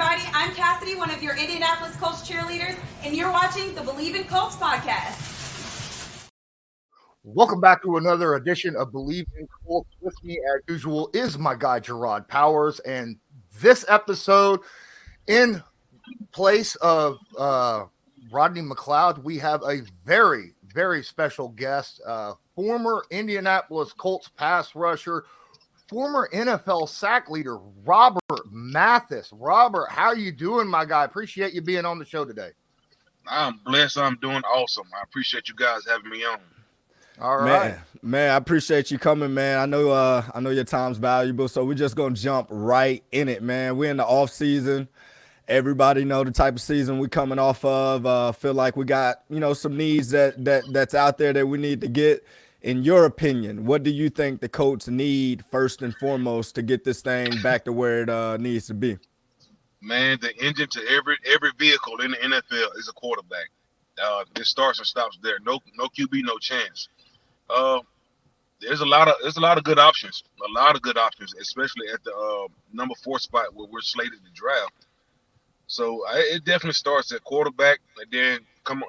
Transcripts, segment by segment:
everybody. I'm Cassidy, one of your Indianapolis Colts cheerleaders, and you're watching the Believe in Colts podcast. Welcome back to another edition of Believe in Colts. With me, as usual, is my guy, Jerraud Powers. And this episode, in place of Rodney McLeod, we have a very, very special guest, former Indianapolis Colts pass rusher, former NFL sack leader, Robert Mathis. Robert, how are you doing, my guy? Appreciate you being on the show today. I'm blessed. I'm doing awesome. I appreciate you guys having me on. All right. Man, I appreciate you coming, man. I know your time's valuable, so we're just gonna jump right in it, man. We're in the off season. Everybody know the type of season we're coming off of. Feel like we got, some needs that's out there that we need to get. In your opinion, what do you think the Colts need first and foremost to get this thing back to where it needs to be? Man, the engine to every vehicle in the NFL is a quarterback. It starts and stops there. No QB, no chance. There's a lot of good options. A lot of good options, especially at the number 4 spot where we're slated to draft. So it definitely starts at quarterback, and then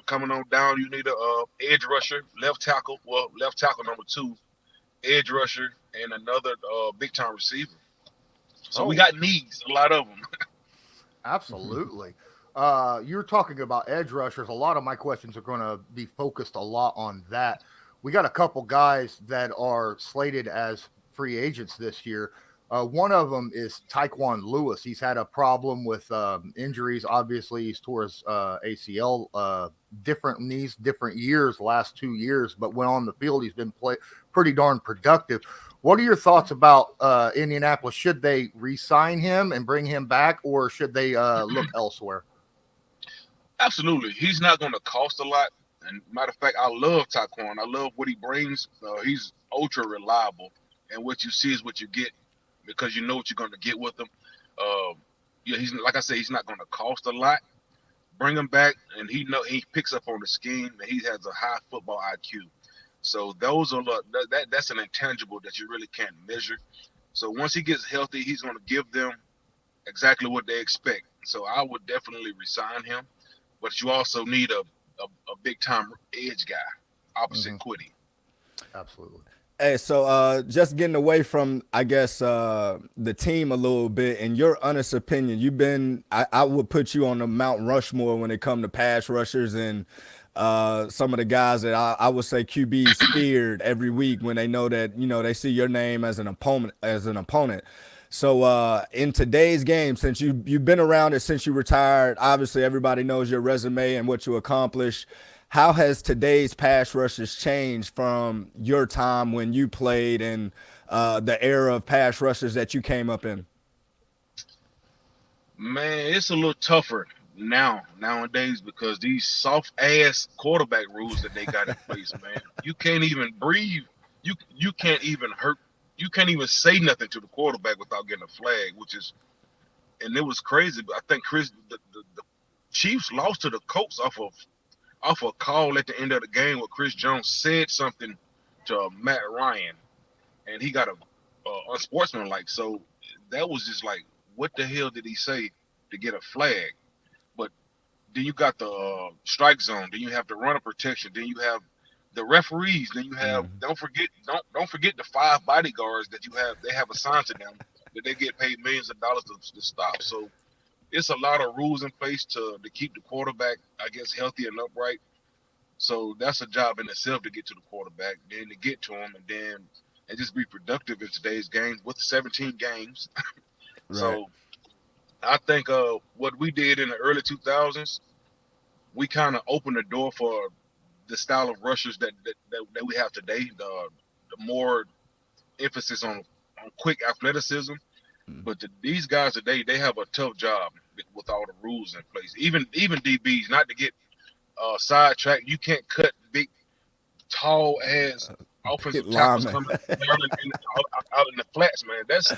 coming on down, you need a edge rusher, left tackle number 2, edge rusher, and another big time receiver. So we got needs, a lot of them. Absolutely. You're talking about edge rushers. A lot of my questions are going to be focused a lot on that. We got a couple guys that are slated as free agents this year. One of them is Tyquan Lewis. He's had a problem with injuries. Obviously, he's tore his ACL, different knees, different years, last 2 years. But when on the field, he's been pretty darn productive. What are your thoughts about Indianapolis? Should they re-sign him and bring him back, or should they look elsewhere? Absolutely. He's not going to cost a lot. And matter of fact, I love Tyquan. I love what he brings. He's ultra reliable. And what you see is what you get, because you know what you're going to get with him. He's, like I said, he's not going to cost a lot. Bring him back, and he picks up on the scheme, and he has a high football IQ. So those are that's an intangible that you really can't measure. So once he gets healthy, he's going to give them exactly what they expect. So I would definitely resign him, but you also need a big time edge guy opposite Quiddy. Absolutely. Hey, so just getting away from, I guess, the team a little bit, in your honest opinion, I would put you on the Mount Rushmore when it comes to pass rushers and some of the guys that I would say QBs feared every week when they know that, they see your name as an opponent. So in today's game, since you've been around it since you retired, obviously everybody knows your resume and what you accomplished. How has today's pass rushers changed from your time when you played and the era of pass rushers that you came up in? Man, it's a little tougher nowadays because these soft ass quarterback rules that they got in place, man. You can't even breathe. You can't even hurt. You can't even say nothing to the quarterback without getting a flag, and it was crazy. But I think the Chiefs lost to the Colts off a call at the end of the game where Chris Jones said something to Matt Ryan, and he got unsportsmanlike. So that was just like, what the hell did he say to get a flag? But then you got the strike zone. Then you have the runner protection. Then you have the referees. Then you have don't forget the 5 bodyguards that you have. They have assigned to them that they get paid millions of dollars to stop. So it's a lot of rules in place to keep the quarterback, I guess, healthy and upright. So that's a job in itself to get to the quarterback, then to get to him, and just be productive in today's game with 17 games. Right. So I think what we did in the early 2000s, we kind of opened the door for the style of rushers that we have today. The more emphasis on quick athleticism. But these guys today, they have a tough job with all the rules in place. Even DBs, not to get sidetracked, you can't cut big, tall ass offensive tackles coming out in the flats, man. That's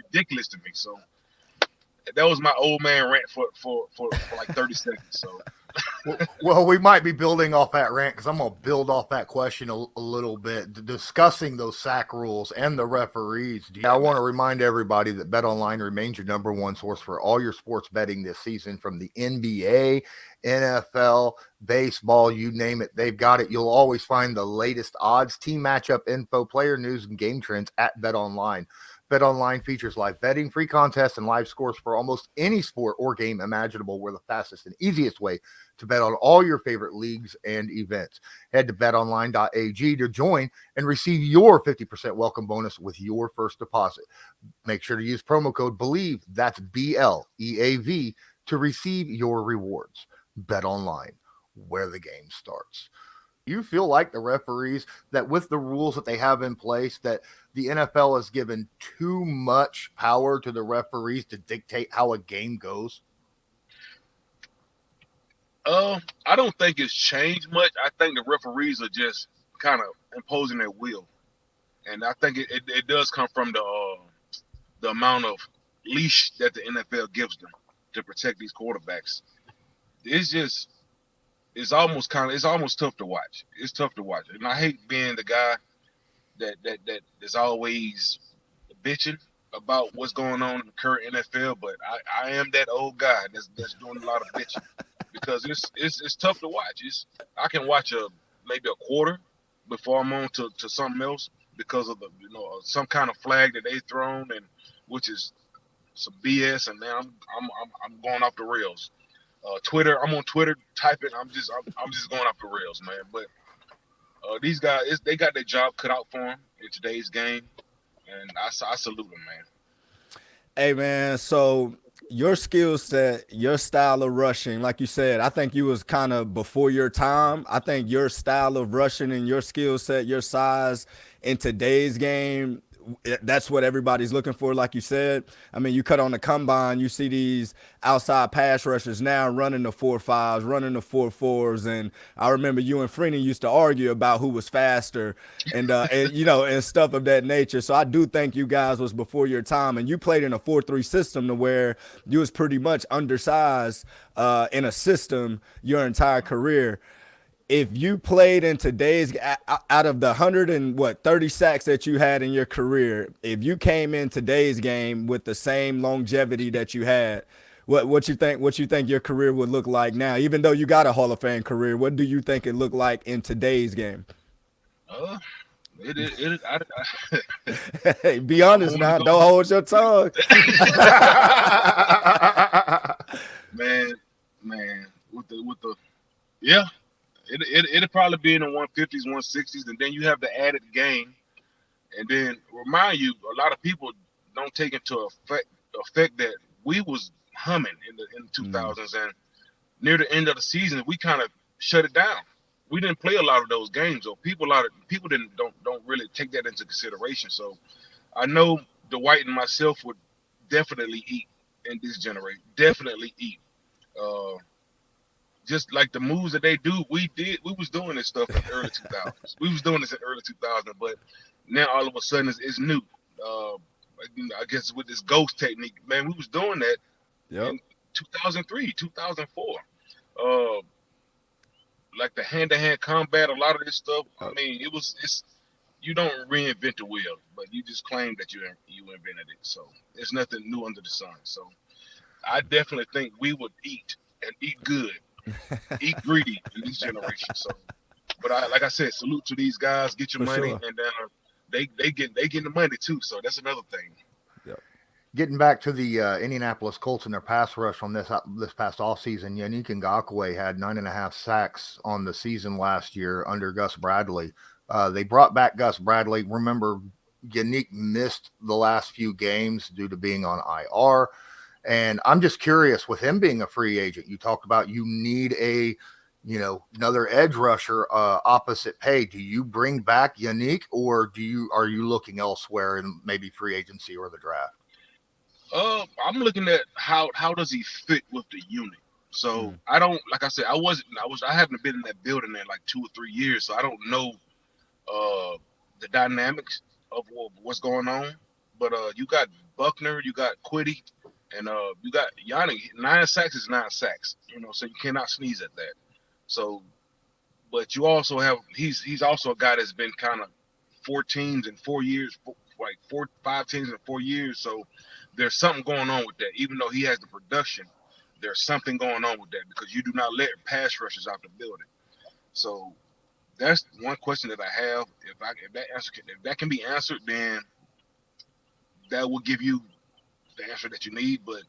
ridiculous to me. So that was my old man rant for like 30 seconds. So Well, we might be building off that rant because I'm going to build off that question a little bit, discussing those sack rules and the referees. I want to remind everybody that BetOnline remains your number one source for all your sports betting this season, from the NBA, NFL, baseball, you name it, they've got it. You'll always find the latest odds, team matchup info, player news, and game trends at BetOnline. BetOnline features live betting, free contests, and live scores for almost any sport or game imaginable. We're the fastest and easiest way to bet on all your favorite leagues and events. Head to betonline.ag to join and receive your 50% welcome bonus with your first deposit. Make sure to use promo code BELIEVE, that's BLEAV, to receive your rewards. BetOnline, where the game starts. You feel like the referees, that with the rules that they have in place, that the NFL has given too much power to the referees to dictate how a game goes? I don't think it's changed much. I think the referees are just kind of imposing their will, and I think it does come from the amount of leash that the NFL gives them to protect these quarterbacks. It's almost tough to watch. It's tough to watch, and I hate being the guy that is always bitching about what's going on in the current NFL, but I am that old guy that's doing a lot of bitching because it's tough to watch. I can watch maybe a quarter before I'm on to something else because of the some kind of flag that they thrown, and which is some BS, and then I'm going off the rails. Twitter, I'm on Twitter typing. I'm just going off the rails, man. But these guys, they got their job cut out for them in today's game, and I salute them, man. Hey, man, so your skill set, your style of rushing, like you said, I think you was kind of before your time. I think your style of rushing and your skill set, your size in today's game, that's what everybody's looking for, like you said. I mean, you cut on the combine, you see these outside pass rushers now running the 4.5s, running the 4.4s, and I remember you and Freeney used to argue about who was faster, and and stuff of that nature. So I do think you guys was before your time, and you played in a 4-3 system to where you was pretty much undersized in a system your entire career. If you played in today's, out of the 30 sacks that you had in your career, if you came in today's game with the same longevity that you had, what you think your career would look like now? Even though you got a Hall of Fame career, what do you think it looked like in today's game? Hey, be honest now. Don't hold your tongue. man, with the yeah. It'll probably be in the 150s, 160s, and then you have the added game. And then remind you, a lot of people don't take into effect that we was humming in the 2000s, and near the end of the season, we kind of shut it down. We didn't play a lot of those games, or people don't really take that into consideration. So I know Dwight and myself would definitely eat in this generation. Definitely eat. Just like the moves that they do, we was doing this stuff in the early 2000s. We was doing this in early 2000s, but now all of a sudden it's new. I guess with this ghost technique, man, we was doing that in 2003, 2004. Like the hand-to-hand combat, a lot of this stuff. I mean, you don't reinvent the wheel, but you just claim that you invented it. So there's nothing new under the sun. So I definitely think we would eat and eat good. Eat greedy in this generation. So, but like I said, salute to these guys. Get your money, and then they get the money too. So that's another thing. Yep. Getting back to the Indianapolis Colts and their pass rush on this past offseason, Yannick Ngakoue had 9.5 sacks on the season last year under Gus Bradley. They brought back Gus Bradley. Remember, Yannick missed the last few games due to being on IR. And I'm just curious, with him being a free agent, you talked about you need another edge rusher opposite pay. Do you bring back Yannick, or are you looking elsewhere in maybe free agency or the draft? I'm looking at how does he fit with the unit. So I don't, like I said, I haven't been in that building in like 2 or 3 years, so I don't know the dynamics of what's going on. But you got Buckner, you got Quiddy, And you got Yannick, 9 sacks is 9 sacks. So you cannot sneeze at that. So, but you also have he's also a guy that's been kind of 4 teams in 4 years, like 5 teams in 4 years. So there's something going on with that. Even though he has the production, there's something going on with that because you do not let pass rushers out the building. So that's one question that I have. If that can be answered, then that will give you the answer that you need. But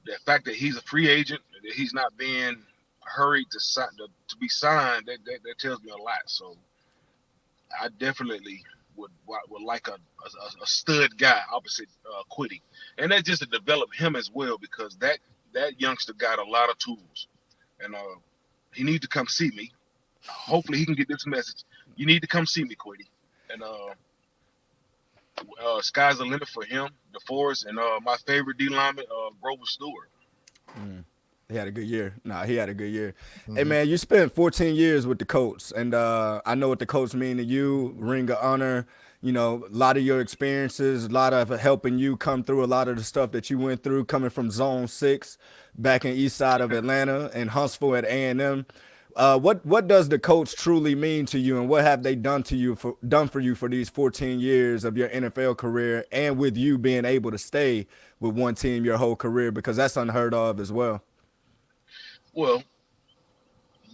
the fact that he's a free agent, that he's not being hurried to be signed, that tells me a lot. So I definitely would like a stud guy opposite Quiddy, and that's just to develop him as well because that youngster got a lot of tools, and he needs to come see me. Hopefully he can get this message. You need to come see me, Quiddy, and sky's the limit for him, DeForest, and my favorite D lineman, Grover Stewart. He had a good year. He had a good year. Mm-hmm. Hey, man, you spent 14 years with the Colts, and I know what the Colts mean to you, ring of honor, a lot of your experiences, a lot of helping you come through a lot of the stuff that you went through coming from Zone 6 back in east side of Atlanta and Huntsville at A&M. What does the Colts truly mean to you, and what have they done for you for these 14 years of your NFL career, and with you being able to stay with one team your whole career, because that's unheard of as well? Well,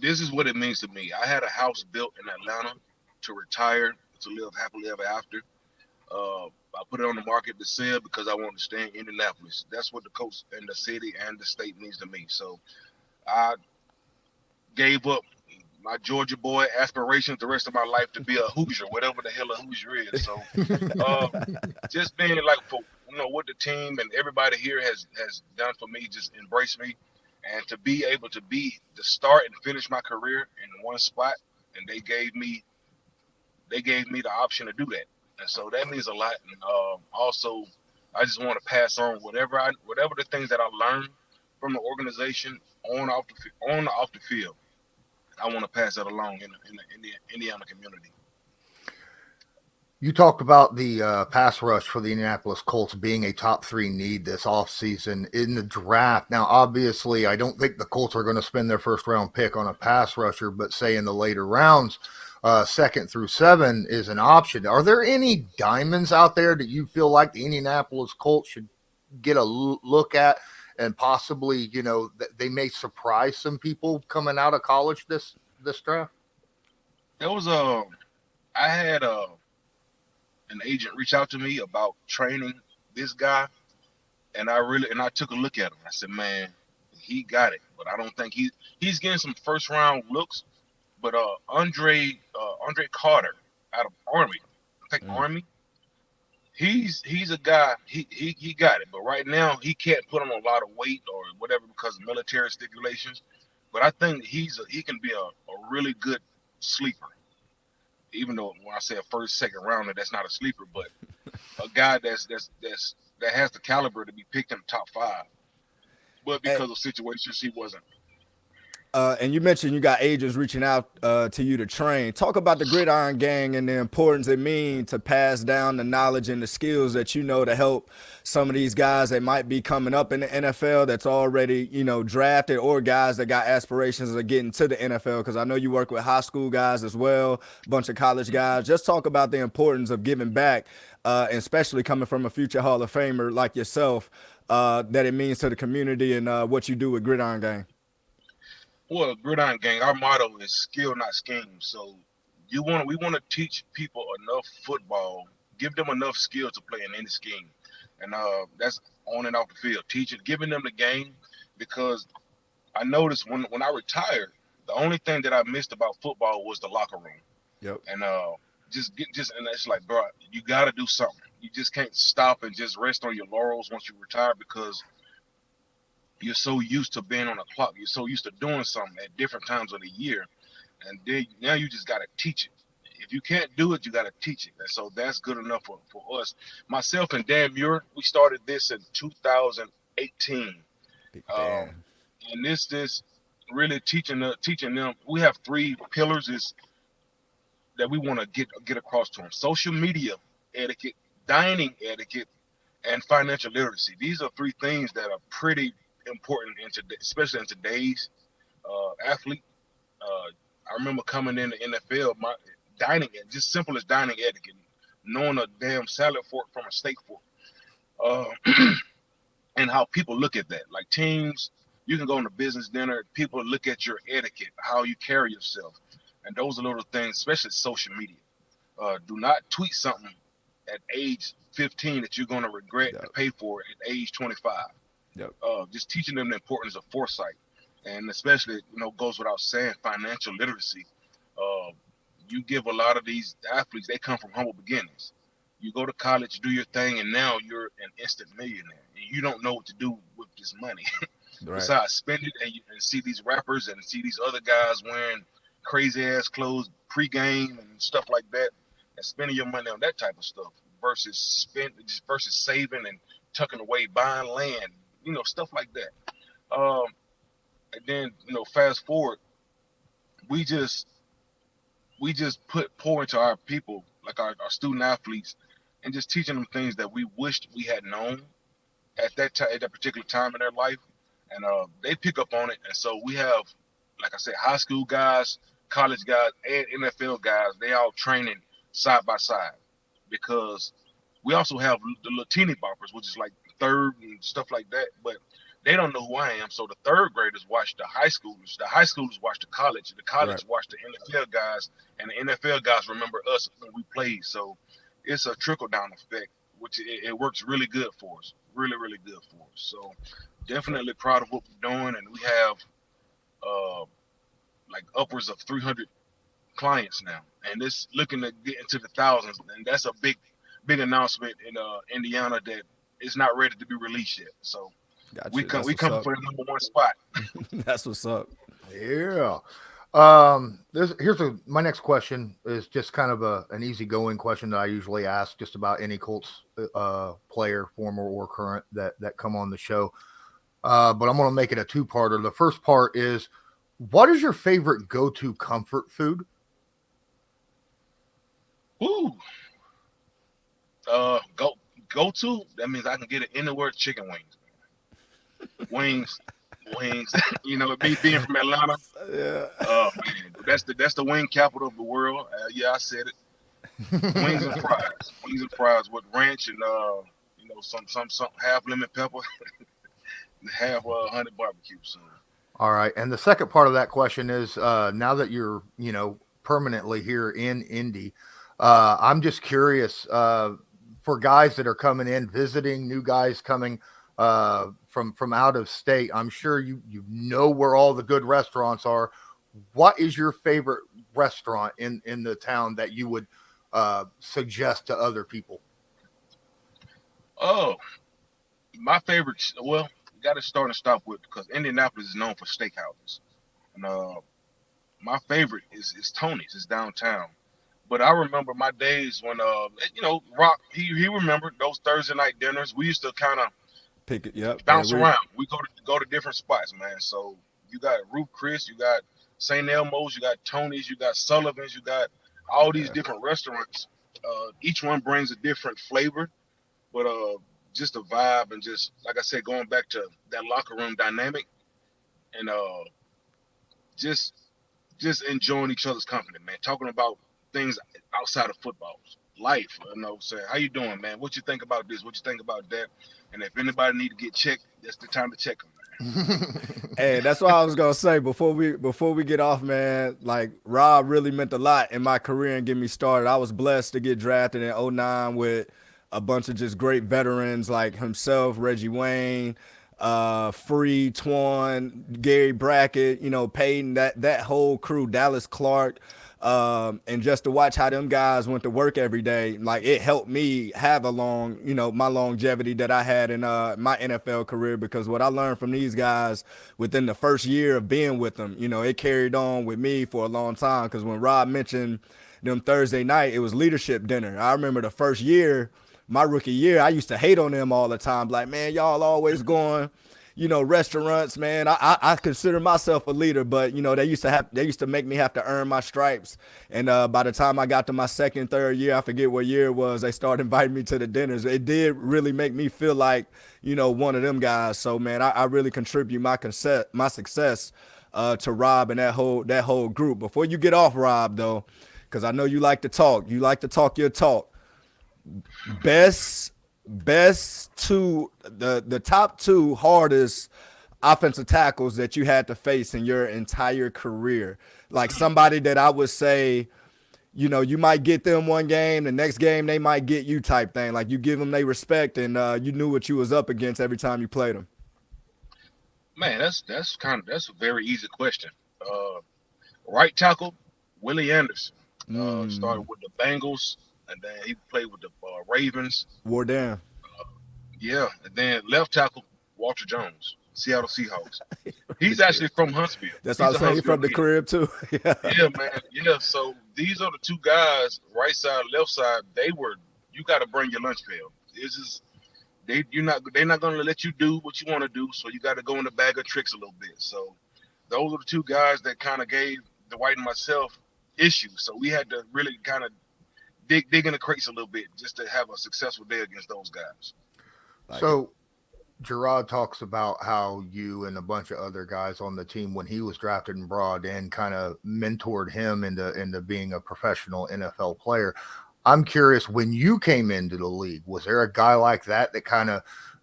this is what it means to me. I had a house built in Atlanta to retire, to live happily ever after. I put it on the market to sell because I wanted to stay in Indianapolis. That's what the Colts and the city and the state means to me. So I gave up my Georgia boy aspirations the rest of my life to be a Hoosier, whatever the hell a Hoosier is. So just being like for what the team and everybody here has done for me, just embrace me. And to be able to start and finish my career in one spot, and they gave me the option to do that, and so that means a lot. And also, I just want to pass on whatever the things that I learned from the organization on off the field. I want to pass that along in the Indiana community. You talked about the pass rush for the Indianapolis Colts being a top 3 need this offseason in the draft. Now, obviously, I don't think the Colts are going to spend their first-round pick on a pass rusher, but say in the later rounds, 2nd through 7 is an option. Are there any diamonds out there that you feel like the Indianapolis Colts should get a look at and possibly, they may surprise some people coming out of college this draft? There was I had an agent reach out to me about training this guy, and I took a look at him. I said, man, he got it, but I don't think he's getting some first round looks. But Andre Carter out of Army, I think Army, he's a guy, he got it, but right now he can't put on a lot of weight or whatever because of military stipulations. But I think he can be a really good sleeper. Even though when I say a first, second rounder, that's not a sleeper, but a guy that has the caliber to be picked in the top 5. But because of situations, he wasn't. And you mentioned you got agents reaching out to you to train. Talk about the Gridiron Gang and the importance it means to pass down the knowledge and the skills that to help some of these guys that might be coming up in the NFL that's already, drafted, or guys that got aspirations of getting to the NFL, because I know you work with high school guys as well, a bunch of college guys. Just talk about the importance of giving back, and especially coming from a future Hall of Famer like yourself, that it means to the community and what you do with Gridiron Gang. Well, Gridiron Gang, our motto is skill, not scheme. So we want to teach people enough football, give them enough skill to play in any scheme. And that's on and off the field, giving them the game, because I noticed when I retired, the only thing that I missed about football was the locker room. Yep. And and it's like, bro, you got to do something. You just can't stop and just rest on your laurels once you retire, because you're so used to being on the clock. You're so used to doing something at different times of the year. And then now you just got to teach it. If you can't do it, you got to teach it. And so that's good enough for us. Myself and Dan Muir, we started this in 2018. And this really teaching them. We have 3 pillars that we want to get across to them: social media etiquette, dining etiquette, and financial literacy. These are three things that are pretty important especially in today's athlete. I remember coming in the NFL, my dining, just simple as dining etiquette, knowing a damn salad fork from a steak fork, and how people look at that. Like teams, you can go on a business dinner, people look at your etiquette, how you carry yourself, and those are little things, especially social media. Do not tweet something at age 15 that you're going to regret and pay for it at age 25. Yep. Just teaching them the importance of foresight, and especially, goes without saying, financial literacy. You give a lot of these athletes, they come from humble beginnings. You go to college, do your thing, and now you're an instant millionaire. And you don't know what to do with this money. Right. Besides spend it and see these rappers and see these other guys wearing crazy ass clothes pre-game and stuff like that, and spending your money on that type of stuff versus saving and tucking away, buying land, stuff like that. And then, fast forward, we just pour into our people, like our student athletes, and just teaching them things that we wished we had known at that particular time in their life, and they pick up on it. And so we have, like I said, high school guys, college guys, and NFL guys. They all training side by side, because we also have the little teeny boppers, which is like third and stuff like that, but they don't know who I am. So the third graders watch the high schoolers watch the college right. Watch the NFL guys, and the NFL guys remember us when we played. So it's a trickle down effect, which it works really good for us, really, really good for us. So definitely proud of what we're doing, and we have like upwards of 300 clients now, and it's looking to get into the thousands, and that's a big announcement in Indiana that is not ready to be released yet. So gotcha. we come for the number one spot. That's what's up. Yeah. My next question is just kind of an easygoing question that I usually ask just about any Colts player, former or current, that come on the show. But I'm going to make it a two-parter. The first part is, what is your favorite go-to comfort food? Ooh. Go to, that means I can get it anywhere. Chicken wings. Wings. Me being from Atlanta. Yeah. Oh man, that's the wing capital of the world. Yeah, I said it. Wings and fries with ranch and some half lemon pepper, half honey barbecue. So. All right, and the second part of that question is, now that you're permanently here in Indy, I'm just curious, for guys that are coming in, visiting, new guys coming from out of state. I'm sure you know where all the good restaurants are. What is your favorite restaurant in the town that you would suggest to other people? Oh, my favorite. Well, you got to start and stop with, because Indianapolis is known for steakhouses, and my favorite is Tony's. It's downtown. But I remember my days when, Rock, he remembered those Thursday night dinners. We used to kind of pick it, bounce around. We go to different spots, man. So you got Ruth Chris, you got St. Elmo's, you got Tony's, you got Sullivan's, you got all these different restaurants. Each one brings a different flavor, but just a vibe, and just, like I said, going back to that locker room dynamic, and just enjoying each other's company, man. Talking about things outside of football, life, saying, how you doing, man? What you think about this? What you think about that? And if anybody need to get checked, that's the time to check them. Hey, that's what I was gonna say before we get off, man. Like, Rob really meant a lot in my career and get me started. I was blessed to get drafted in 2009 with a bunch of just great veterans like himself, Reggie Wayne, Free, Twan, Gary Brackett, Peyton, that whole crew, Dallas Clark. And just to watch how them guys went to work every day, like, it helped me have my longevity that I had in my NFL career, because what I learned from these guys within the first year of being with them, it carried on with me for a long time. Because when Rob mentioned them Thursday night, it was leadership dinner. I remember the first year, my rookie year, I used to hate on them all the time. Like, man, y'all always going restaurants, man. I consider myself a leader, but they used to make me have to earn my stripes. And by the time I got to my second, third year, I forget what year it was, they started inviting me to the dinners. It did really make me feel like, one of them guys. So man, I really contribute my success to Rob and that whole group. Before you get off, Rob, though, because I know you like to talk. You like to talk your talk. Best two, the top two hardest offensive tackles that you had to face in your entire career. Like somebody that I would say, you might get them one game, the next game they might get you type thing. Like you give them their respect and you knew what you was up against every time you played them. Man, that's a very easy question. Right tackle, Willie Anderson. Started with the Bengals, and then he played with the Ravens. Wore down. Yeah, and then left tackle, Walter Jones, Seattle Seahawks. He's actually from Huntsville. That's what I'm saying. He's from the crib too. Yeah, man. Yeah, so these are the two guys, right side, left side. You got to bring your lunch pail. It's just they're not going to let you do what you want to do, so you got to go in the bag of tricks a little bit. So those are the two guys that kind of gave Dwight and myself issues. So we had to really kind of dig in the crates a little bit just to have a successful day against those guys. So Jerraud talks about how you and a bunch of other guys on the team, when he was drafted and brought in, kind of mentored him into being a professional NFL player. I'm curious, when you came into the league, was there a guy like that kind of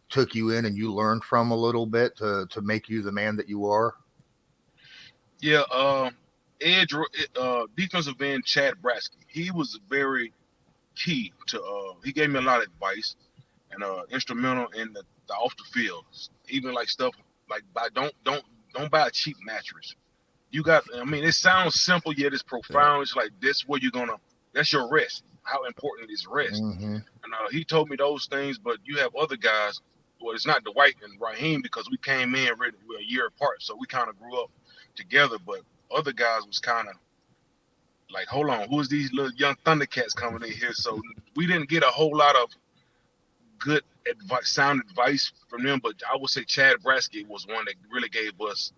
took you in and you learned from a little bit to make you the man that you are? Yeah, defensive end Chad Bratsky. He was very key to. He gave me a lot of advice and instrumental in the off the field. Even like stuff like don't buy a cheap mattress. It sounds simple yet it's profound. It's like that's your rest. How important is rest? Mm-hmm. And he told me those things. But you have other guys. Well, it's not Dwight and Raheem because we came in we're a year apart, so we kind of grew up together. But other guys was kind of like, hold on, who's these little young Thundercats coming in here? So we didn't get a whole lot of good advice, sound advice from them. But I would say Chad Bratsky was one that really gave us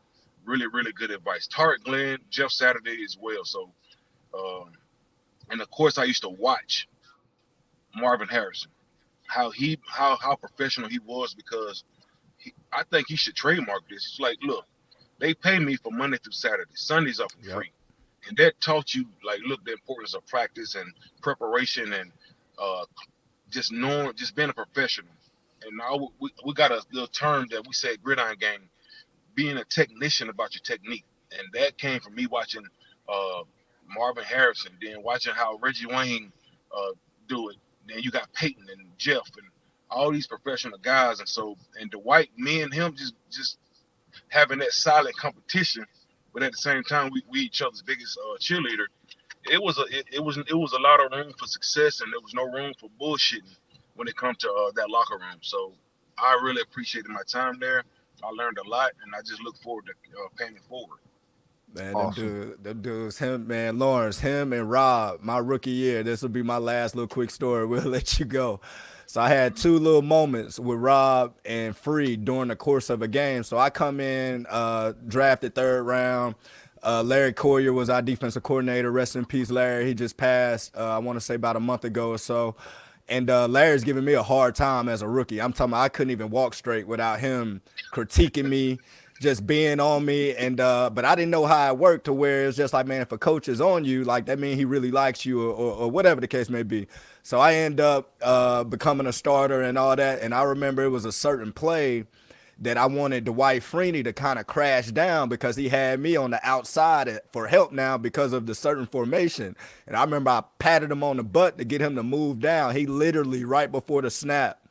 really, really good advice. Tarek Glenn, Jeff Saturday as well. So, and of course, I used to watch Marvin Harrison, how professional he was, because I think he should trademark this. It's like, look, they pay me for Monday through Saturday. Sundays are for free. And that taught you, like, look, the importance of practice and preparation and just being a professional. And now we got a little term that we say at Gridiron Gang, being a technician about your technique. And that came from me watching Marvin Harrison, then watching how Reggie Wayne do it. Then you got Peyton and Jeff and all these professional guys. And Dwight, me and him just having that silent competition, but at the same time we each other's biggest cheerleader. It was a lot of room for success, and there was no room for bullshitting when it comes to that locker room. So I really appreciated my time there. I learned a lot, and I just look forward to paying it forward. Man, Awesome. them dudes, Lawrence, him and Rob, my rookie year. This will be my last little quick story. We'll let you go. So I had two little moments with Rob and Free during the course of a game. So I come in, drafted third round. Larry Coyer was our defensive coordinator. Rest in peace, Larry. He just passed, I want to say about a month ago or so. And Larry's giving me a hard time as a rookie. I'm talking about I couldn't even walk straight without him critiquing me, just being on me. And but I didn't know how it worked, to where it's just like, man, if a coach is on you, like that means he really likes you, or whatever the case may be. So I end up becoming a starter and all that. And I remember it was a certain play that I wanted Dwight Freeney to kind of crash down, because he had me on the outside for help now because of the certain formation. And I remember I patted him on the butt to get him to move down. He literally, right before the snap,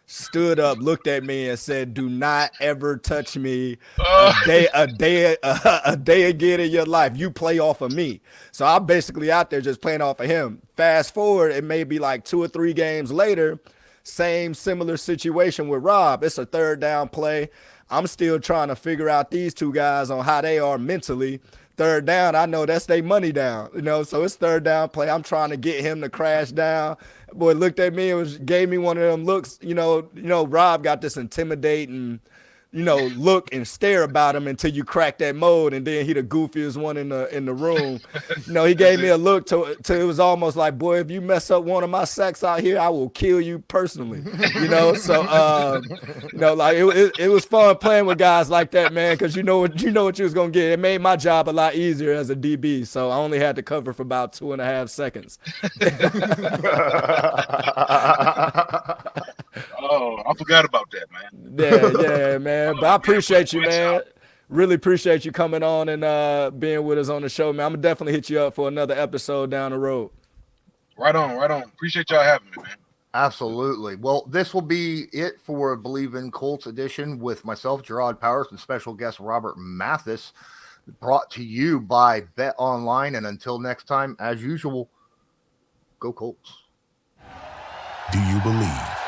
stood up, looked at me, and said, "Do not ever touch me a day again in your life. You play off of me." So I'm basically out there just playing off of him. Fast forward, it may be like 2 or 3 games later, similar situation with Rob. It's a third down play. I'm still trying to figure out these two guys on how they are mentally. Third down, I know that's their money down, so it's third down play. I'm trying to get him to crash down. Boy looked at me and gave me one of them looks. Rob got this intimidating look and stare about him until you crack that mode, and then he the goofiest one in the room. He gave me a look to it was almost like, boy, if you mess up one of my sacks out here, I will kill you personally. So like it was fun playing with guys like that, man, because you know what you was gonna get. It made my job a lot easier as a DB, so I only had to cover for about 2.5 seconds. Oh, I forgot about that, man. Yeah, man. But I appreciate you, man. Really appreciate you coming on and being with us on the show, man. I'm gonna definitely hit you up for another episode down the road. Right on. Appreciate y'all having me, man. Absolutely. Well, this will be it for Believe in Colts edition with myself, Jerraud Powers, and special guest Robert Mathis, brought to you by Bet Online. And until next time, as usual, go Colts. Do you believe?